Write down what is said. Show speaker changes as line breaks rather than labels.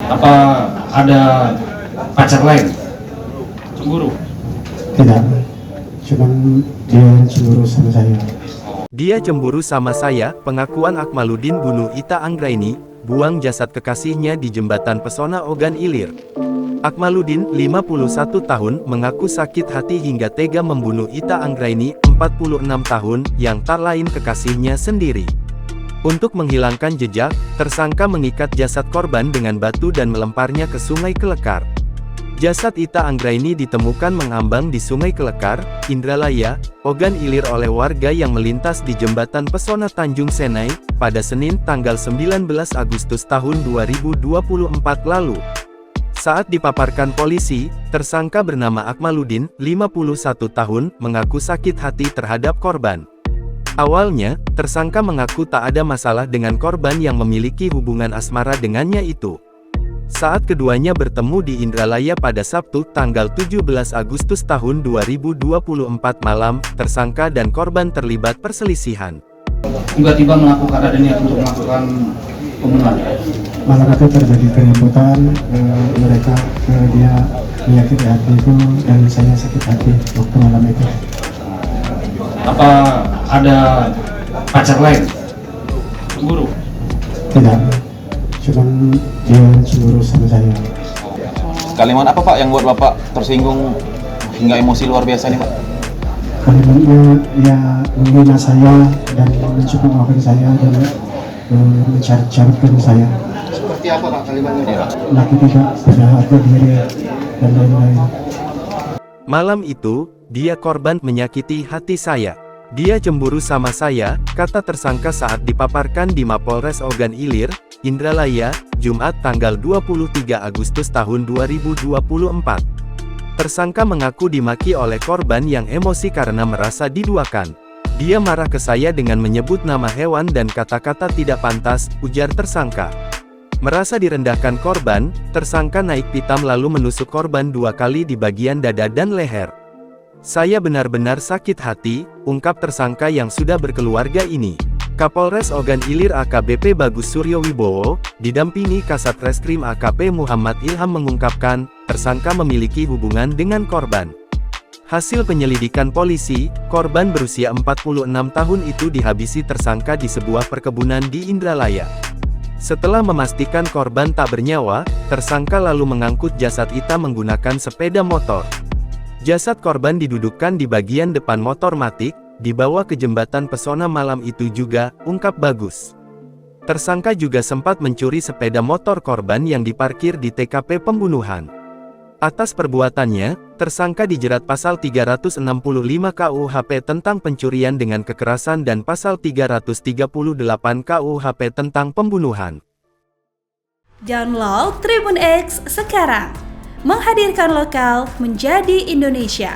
Apa ada pacar lain? Cemburu?
Tidak, cuman dia cemburu sama saya.
Dia cemburu sama saya, pengakuan Akmaludin bunuh Ita Anggraini, buang jasad kekasihnya di jembatan Pesona Ogan Ilir. Akmaludin, 51 tahun, mengaku sakit hati hingga tega membunuh Ita Anggraini, 46 tahun, yang tak lain kekasihnya sendiri. Untuk menghilangkan jejak, tersangka mengikat jasad korban dengan batu dan melemparnya ke Sungai Kelekar. Jasad Ita Anggraini ditemukan mengambang di Sungai Kelekar, Indralaya, Ogan Ilir oleh warga yang melintas di jembatan Pesona Tanjung Senai, pada Senin tanggal 19 Agustus tahun 2024 lalu. Saat dipaparkan polisi, tersangka bernama Akmaludin, 51 tahun, mengaku sakit hati terhadap korban. Awalnya, tersangka mengaku tak ada masalah dengan korban yang memiliki hubungan asmara dengannya itu. Saat keduanya bertemu di Indralaya pada Sabtu, tanggal 17 Agustus tahun 2024 malam, tersangka dan korban terlibat perselisihan.
Tiba-tiba melakukan ada niat untuk melakukan pembunuhan.
Malam itu terjadi keributan, mereka dia menyakiti hatiku dan saya sakit hati waktu malam itu.
Apa ada pacar lain? Cemburu?
Tidak, cuman dia cemburu sama saya.
Kalimat apa Pak yang buat Bapak tersinggung hingga emosi luar biasa nih Pak?
Kalimatnya ya menghina saya dan mencukupi saya dan mencari-carikan saya.
Seperti apa Pak kalimatnya?
Laki tidak pada harga diri dan lain-lain.
Malam itu, dia korban menyakiti hati saya. Dia cemburu sama saya, kata tersangka saat dipaparkan di Mapolres Ogan Ilir, Indralaya, Jumat tanggal 23 Agustus tahun 2024. Tersangka mengaku dimaki oleh korban yang emosi karena merasa diduakan. Dia marah ke saya dengan menyebut nama hewan dan kata-kata tidak pantas, ujar tersangka. Merasa direndahkan korban, tersangka naik pitam lalu menusuk korban 2 kali di bagian dada dan leher. Saya benar-benar sakit hati, ungkap tersangka yang sudah berkeluarga ini. Kapolres Ogan Ilir AKBP Bagus Suryo Wibowo, didampingi Kasat Reskrim AKP Muhammad Ilham mengungkapkan, tersangka memiliki hubungan dengan korban. Hasil penyelidikan polisi, korban berusia 46 tahun itu dihabisi tersangka di sebuah perkebunan di Indralaya. Setelah memastikan korban tak bernyawa, tersangka lalu mengangkut jasad Ita menggunakan sepeda motor. Jasad korban didudukkan di bagian depan motor matic, dibawa ke jembatan Pesona malam itu juga, ungkap Bagus. Tersangka juga sempat mencuri sepeda motor korban yang diparkir di TKP pembunuhan. Atas perbuatannya, tersangka dijerat pasal 365 KUHP tentang pencurian dengan kekerasan dan pasal 338 KUHP tentang pembunuhan.
Download Tribun X sekarang, menghadirkan lokal menjadi Indonesia.